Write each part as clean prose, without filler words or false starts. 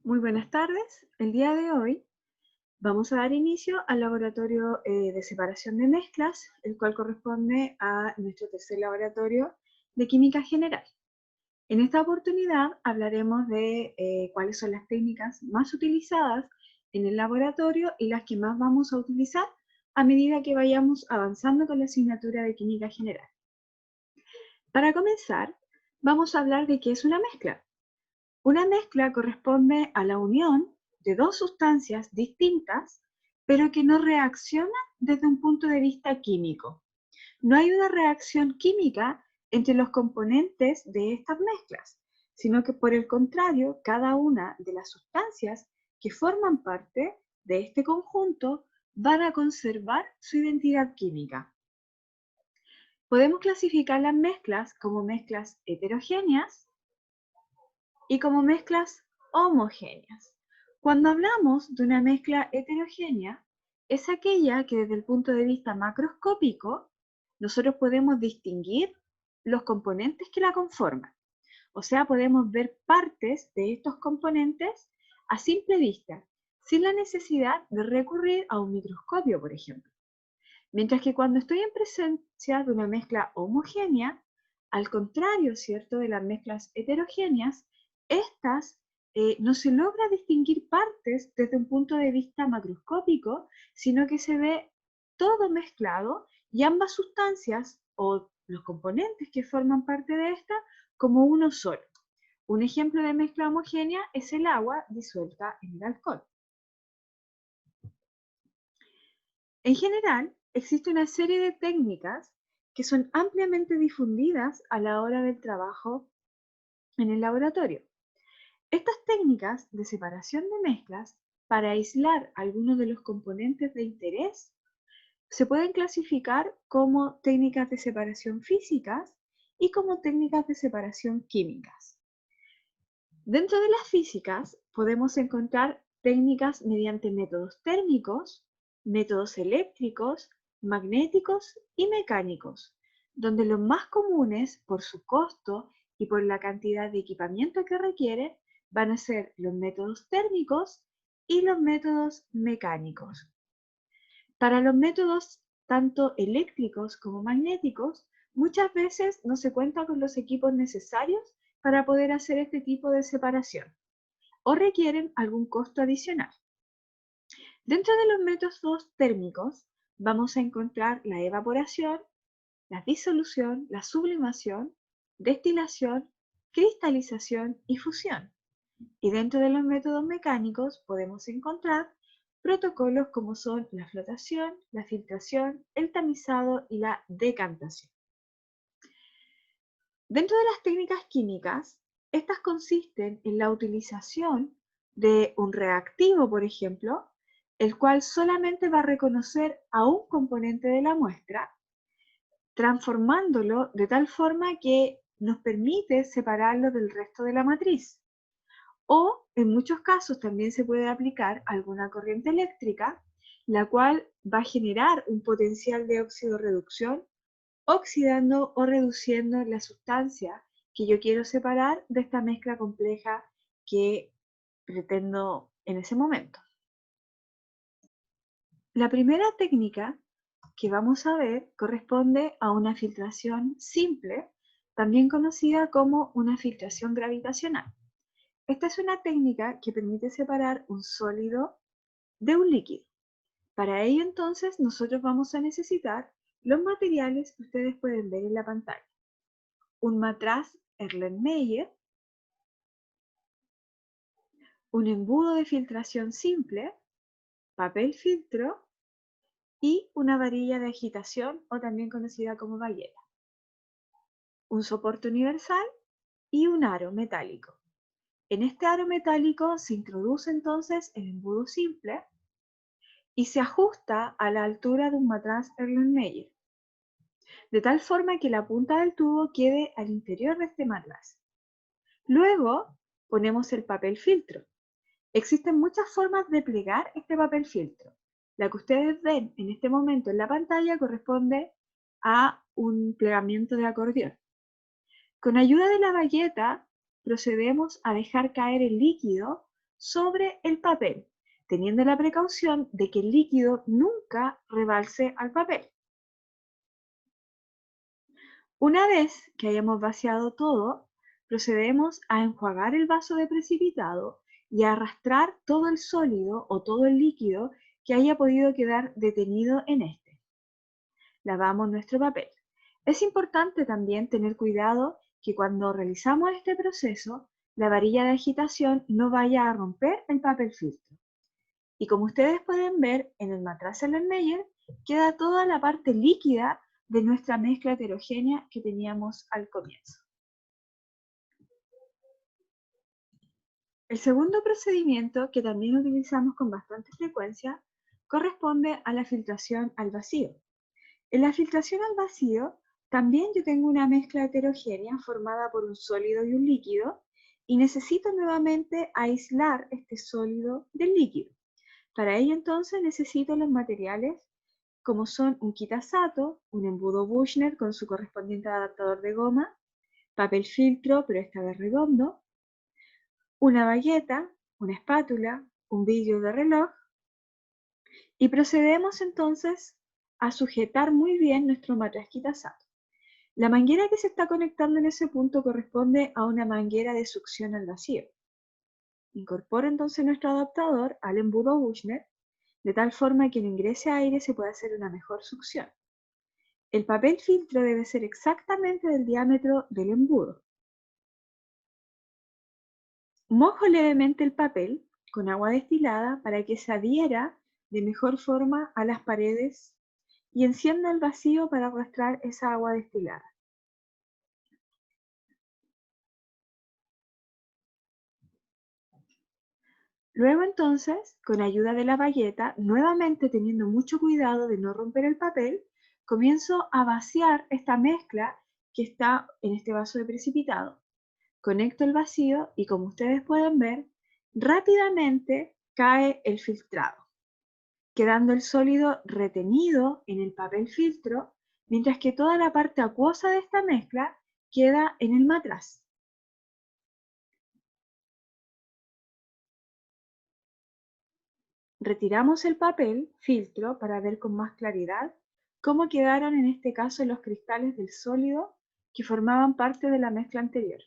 Muy buenas tardes. El día de hoy vamos a dar inicio al laboratorio de separación de mezclas, el cual corresponde a nuestro tercer laboratorio de química general. En esta oportunidad hablaremos de cuáles son las técnicas más utilizadas en el laboratorio y las que más vamos a utilizar a medida que vayamos avanzando con la asignatura de química general. Para comenzar, vamos a hablar de qué es una mezcla. Una mezcla corresponde a la unión de dos sustancias distintas, pero que no reaccionan desde un punto de vista químico. No hay una reacción química entre los componentes de estas mezclas, sino que por el contrario, cada una de las sustancias que forman parte de este conjunto van a conservar su identidad química. Podemos clasificar las mezclas como mezclas heterogéneas y como mezclas homogéneas. Cuando hablamos de una mezcla heterogénea, es aquella que desde el punto de vista macroscópico nosotros podemos distinguir los componentes que la conforman. O sea, podemos ver partes de estos componentes a simple vista, sin la necesidad de recurrir a un microscopio, por ejemplo. Mientras que cuando estoy en presencia de una mezcla homogénea, al contrario, ¿cierto?, de las mezclas heterogéneas, estas no se logra distinguir partes desde un punto de vista macroscópico, sino que se ve todo mezclado y ambas sustancias o los componentes que forman parte de esta como uno solo. Un ejemplo de mezcla homogénea es el agua disuelta en el alcohol. En general, existe una serie de técnicas que son ampliamente difundidas a la hora del trabajo en el laboratorio. Estas técnicas de separación de mezclas para aislar algunos de los componentes de interés se pueden clasificar como técnicas de separación físicas y como técnicas de separación químicas. Dentro de las físicas podemos encontrar técnicas mediante métodos térmicos, métodos eléctricos, magnéticos y mecánicos, donde los más comunes por su costo y por la cantidad de equipamiento que requieren van a ser los métodos térmicos y los métodos mecánicos. Para los métodos tanto eléctricos como magnéticos, muchas veces no se cuenta con los equipos necesarios para poder hacer este tipo de separación o requieren algún costo adicional. Dentro de los métodos térmicos vamos a encontrar la evaporación, la disolución, la sublimación, destilación, cristalización y fusión. Y dentro de los métodos mecánicos podemos encontrar protocolos como son la flotación, la filtración, el tamizado y la decantación. Dentro de las técnicas químicas, estas consisten en la utilización de un reactivo, por ejemplo, el cual solamente va a reconocer a un componente de la muestra, transformándolo de tal forma que nos permite separarlo del resto de la matriz. O en muchos casos también se puede aplicar alguna corriente eléctrica, la cual va a generar un potencial de óxido-reducción, oxidando o reduciendo la sustancia que yo quiero separar de esta mezcla compleja que pretendo en ese momento. La primera técnica que vamos a ver corresponde a una filtración simple, también conocida como una filtración gravitacional. Esta es una técnica que permite separar un sólido de un líquido. Para ello entonces nosotros vamos a necesitar los materiales que ustedes pueden ver en la pantalla. Un matraz Erlenmeyer, un embudo de filtración simple, papel filtro y una varilla de agitación o también conocida como bayeta. Un soporte universal y un aro metálico. En este aro metálico se introduce entonces el embudo simple y se ajusta a la altura de un matraz Erlenmeyer, de tal forma que la punta del tubo quede al interior de este matraz. Luego ponemos el papel filtro. Existen muchas formas de plegar este papel filtro. La que ustedes ven en este momento en la pantalla corresponde a un plegamiento de acordeón. Con ayuda de la bayeta procedemos a dejar caer el líquido sobre el papel, teniendo la precaución de que el líquido nunca rebalse al papel. Una vez que hayamos vaciado todo, procedemos a enjuagar el vaso de precipitado y a arrastrar todo el sólido o todo el líquido que haya podido quedar detenido en este. Lavamos nuestro papel. Es importante también tener cuidado que cuando realizamos este proceso, la varilla de agitación no vaya a romper el papel filtro. Y como ustedes pueden ver, en el matraz Erlenmeyer queda toda la parte líquida de nuestra mezcla heterogénea que teníamos al comienzo. El segundo procedimiento, que también utilizamos con bastante frecuencia, corresponde a la filtración al vacío. En la filtración al vacío, también yo tengo una mezcla heterogénea formada por un sólido y un líquido, y necesito nuevamente aislar este sólido del líquido. Para ello entonces necesito los materiales como son un kitasato, un embudo Buchner con su correspondiente adaptador de goma, papel filtro pero esta vez redondo, una bayeta, una espátula, un vidrio de reloj, y procedemos entonces a sujetar muy bien nuestro matraz kitasato. La manguera que se está conectando en ese punto corresponde a una manguera de succión al vacío. Incorporo entonces nuestro adaptador al embudo Buchner, de tal forma que al ingrese aire se pueda hacer una mejor succión. El papel filtro debe ser exactamente del diámetro del embudo. Mojo levemente el papel con agua destilada para que se adhiera de mejor forma a las paredes y encienda el vacío para arrastrar esa agua destilada. Luego entonces, con ayuda de la bayeta, nuevamente teniendo mucho cuidado de no romper el papel, comienzo a vaciar esta mezcla que está en este vaso de precipitado. Conecto el vacío y como ustedes pueden ver, rápidamente cae el filtrado, quedando el sólido retenido en el papel filtro, mientras que toda la parte acuosa de esta mezcla queda en el matraz. Retiramos el papel filtro para ver con más claridad cómo quedaron en este caso los cristales del sólido que formaban parte de la mezcla anterior.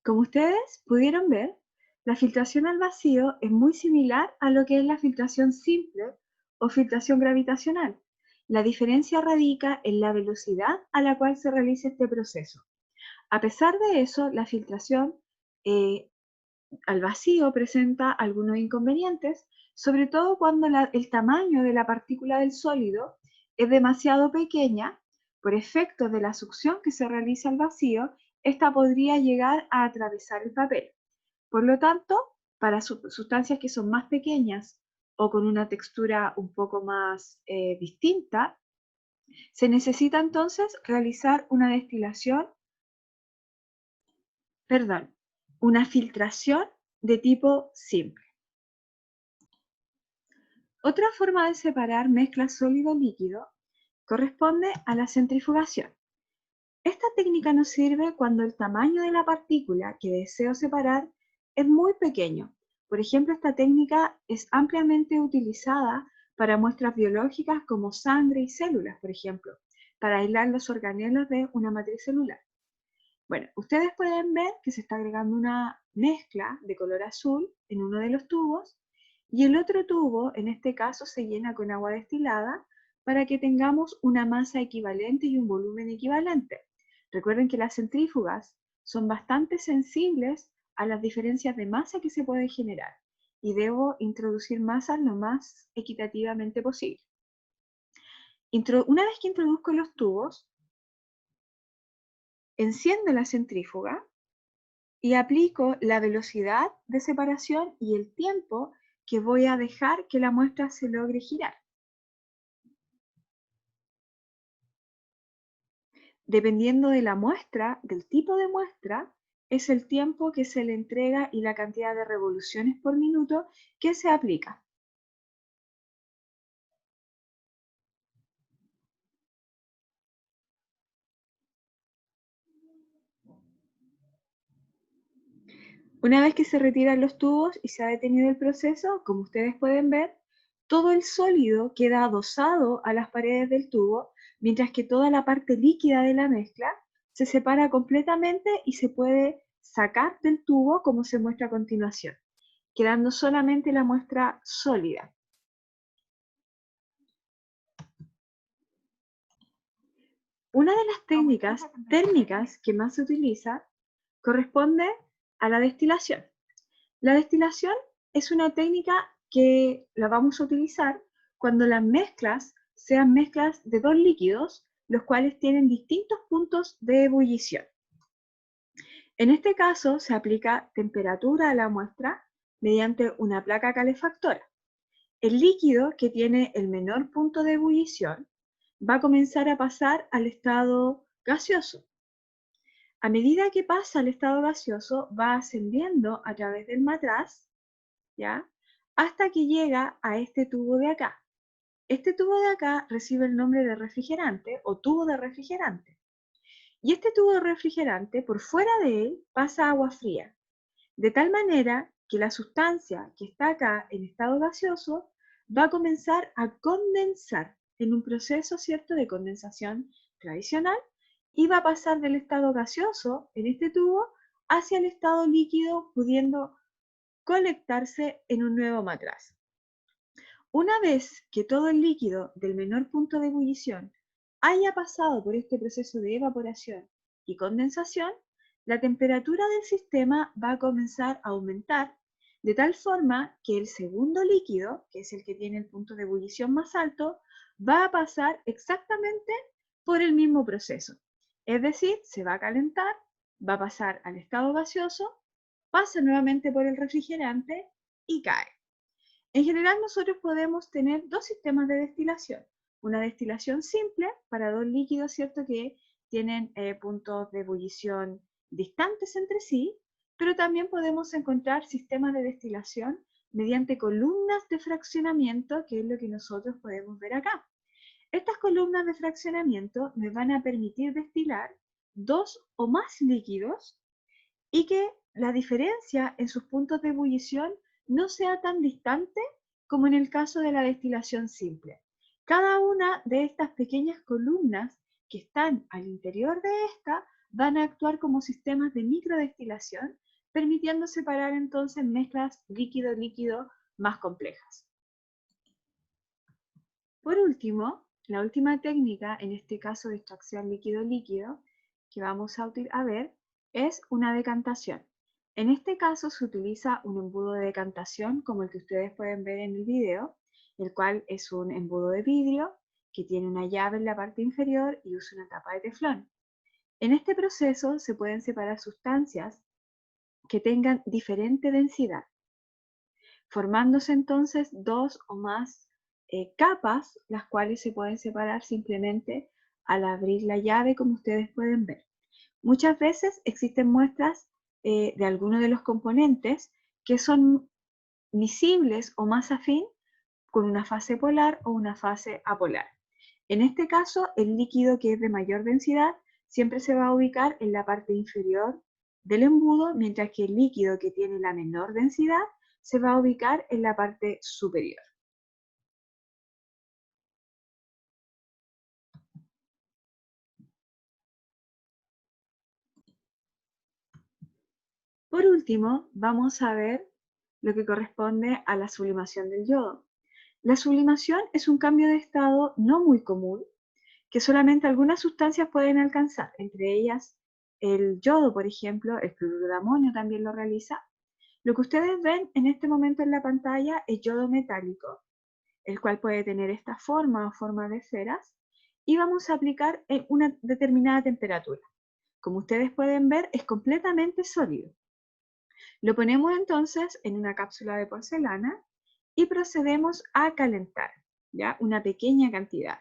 Como ustedes pudieron ver, la filtración al vacío es muy similar a lo que es la filtración simple o filtración gravitacional. La diferencia radica en la velocidad a la cual se realiza este proceso. A pesar de eso, la filtración eh, al vacío presenta algunos inconvenientes, sobre todo cuando el tamaño de la partícula del sólido es demasiado pequeña. Por efectos de la succión que se realiza al vacío, esta podría llegar a atravesar el papel. Por lo tanto, para sustancias que son más pequeñas o con una textura un poco más distinta, se necesita entonces realizar una destilación, perdón, una filtración de tipo simple. Otra forma de separar mezcla sólido-líquido corresponde a la centrifugación. Esta técnica nos sirve cuando el tamaño de la partícula que deseo separar es muy pequeño. Por ejemplo, esta técnica es ampliamente utilizada para muestras biológicas como sangre y células, por ejemplo, para aislar los organelos de una matriz celular. Bueno, ustedes pueden ver que se está agregando una mezcla de color azul en uno de los tubos y el otro tubo, en este caso, se llena con agua destilada para que tengamos una masa equivalente y un volumen equivalente. Recuerden que las centrífugas son bastante sensibles a las diferencias de masa que se pueden generar y debo introducir masas lo más equitativamente posible. Una vez que introduzco los tubos, enciendo la centrífuga y aplico la velocidad de separación y el tiempo que voy a dejar que la muestra se logre girar. Dependiendo de la muestra, del tipo de muestra, es el tiempo que se le entrega y la cantidad de revoluciones por minuto que se aplica. Una vez que se retiran los tubos y se ha detenido el proceso, como ustedes pueden ver, todo el sólido queda adosado a las paredes del tubo, mientras que toda la parte líquida de la mezcla se separa completamente y se puede sacar del tubo como se muestra a continuación, quedando solamente la muestra sólida. Una de las técnicas térmicas que más se utiliza corresponde a la destilación. La destilación es una técnica que la vamos a utilizar cuando las mezclas sean mezclas de dos líquidos, los cuales tienen distintos puntos de ebullición. En este caso se aplica temperatura a la muestra mediante una placa calefactora. El líquido que tiene el menor punto de ebullición va a comenzar a pasar al estado gaseoso. A medida que pasa al estado gaseoso, va ascendiendo a través del matraz, ¿ya? Hasta que llega a este tubo de acá. Este tubo de acá recibe el nombre de refrigerante o tubo de refrigerante. Y este tubo de refrigerante, por fuera de él, pasa agua fría, de tal manera que la sustancia que está acá en estado gaseoso va a comenzar a condensar en un proceso, ¿cierto?, de condensación tradicional y va a pasar del estado gaseoso en este tubo hacia el estado líquido, pudiendo colectarse en un nuevo matraz. Una vez que todo el líquido del menor punto de ebullición haya pasado por este proceso de evaporación y condensación, la temperatura del sistema va a comenzar a aumentar de tal forma que el segundo líquido, que es el que tiene el punto de ebullición más alto, va a pasar exactamente por el mismo proceso. Es decir, se va a calentar, va a pasar al estado gaseoso, pasa nuevamente por el refrigerante y cae. En general nosotros podemos tener dos sistemas de destilación. Una destilación simple para dos líquidos, ¿cierto?, que tienen puntos de ebullición distantes entre sí, pero también podemos encontrar sistemas de destilación mediante columnas de fraccionamiento, que es lo que nosotros podemos ver acá. Estas columnas de fraccionamiento nos van a permitir destilar dos o más líquidos y que la diferencia en sus puntos de ebullición no sea tan distante como en el caso de la destilación simple. Cada una de estas pequeñas columnas que están al interior de esta van a actuar como sistemas de microdestilación, permitiendo separar entonces mezclas líquido-líquido más complejas. Por último, la última técnica, en este caso de extracción líquido-líquido, que vamos a ver, es una decantación. En este caso se utiliza un embudo de decantación como el que ustedes pueden ver en el video, el cual es un embudo de vidrio que tiene una llave en la parte inferior y usa una tapa de teflón. En este proceso se pueden separar sustancias que tengan diferente densidad, formándose entonces dos o más capas, las cuales se pueden separar simplemente al abrir la llave, como ustedes pueden ver. Muchas veces existen muestras de algunos de los componentes que son miscibles o más afín con una fase polar o una fase apolar. En este caso, el líquido que es de mayor densidad siempre se va a ubicar en la parte inferior del embudo, mientras que el líquido que tiene la menor densidad se va a ubicar en la parte superior. Por último, vamos a ver lo que corresponde a la sublimación del yodo. La sublimación es un cambio de estado no muy común que solamente algunas sustancias pueden alcanzar, entre ellas el yodo, por ejemplo, el cloruro de amonio también lo realiza. Lo que ustedes ven en este momento en la pantalla es yodo metálico, el cual puede tener esta forma o forma de esferas, y vamos a aplicar en una determinada temperatura. Como ustedes pueden ver, es completamente sólido. Lo ponemos entonces en una cápsula de porcelana y procedemos a calentar, ¿ya? Una pequeña cantidad.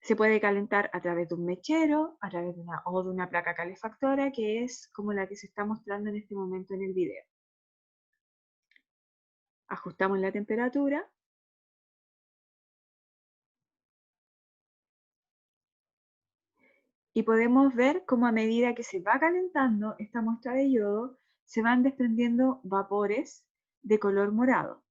Se puede calentar a través de un mechero, a través de una placa calefactora, que es como la que se está mostrando en este momento en el video. Ajustamos la temperatura. Y podemos ver cómo a medida que se va calentando esta muestra de yodo, se van desprendiendo vapores de color morado.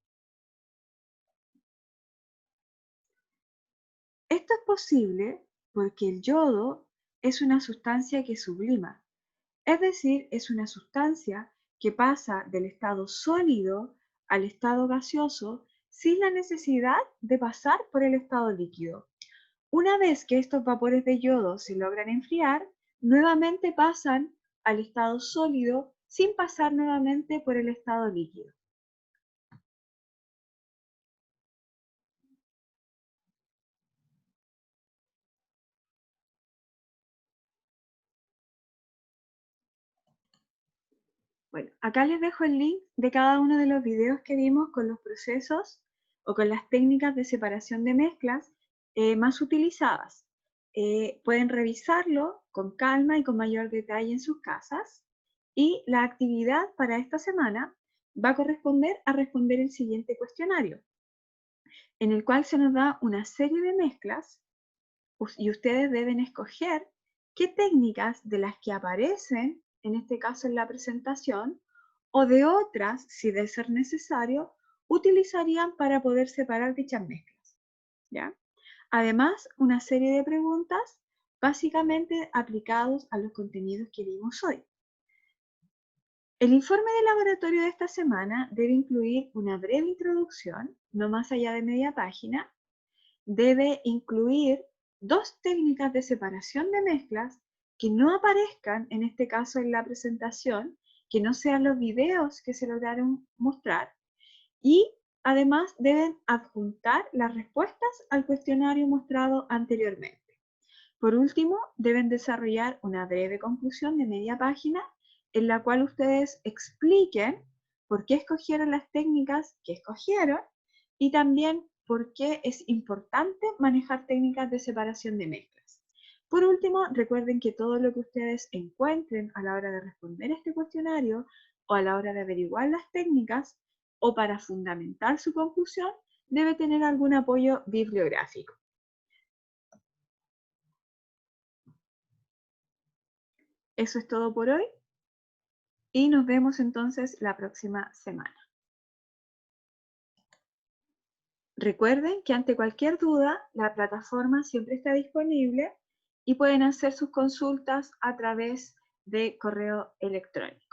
Esto es posible porque el yodo es una sustancia que sublima, es decir, es una sustancia que pasa del estado sólido al estado gaseoso sin la necesidad de pasar por el estado líquido. Una vez que estos vapores de yodo se logran enfriar, nuevamente pasan al estado sólido sin pasar nuevamente por el estado líquido. Bueno, acá les dejo el link de cada uno de los videos que vimos con los procesos o con las técnicas de separación de mezclas más utilizadas. Pueden revisarlo con calma y con mayor detalle en sus casas. Y la actividad para esta semana va a corresponder a responder el siguiente cuestionario, en el cual se nos da una serie de mezclas y ustedes deben escoger qué técnicas de las que aparecen, en este caso en la presentación, o de otras, si de ser necesario, utilizarían para poder separar dichas mezclas. ¿Ya? Además, una serie de preguntas básicamente aplicados a los contenidos que vimos hoy. El informe de laboratorio de esta semana debe incluir una breve introducción, no más allá de media página. Debe incluir dos técnicas de separación de mezclas que no aparezcan, en este caso en la presentación, que no sean los videos que se lograron mostrar, y además deben adjuntar las respuestas al cuestionario mostrado anteriormente. Por último, deben desarrollar una breve conclusión de media página en la cual ustedes expliquen por qué escogieron las técnicas que escogieron y también por qué es importante manejar técnicas de separación de mezclas. Por último, recuerden que todo lo que ustedes encuentren a la hora de responder este cuestionario o a la hora de averiguar las técnicas o para fundamentar su conclusión debe tener algún apoyo bibliográfico. Eso es todo por hoy y nos vemos entonces la próxima semana. Recuerden que ante cualquier duda, la plataforma siempre está disponible y pueden hacer sus consultas a través de correo electrónico.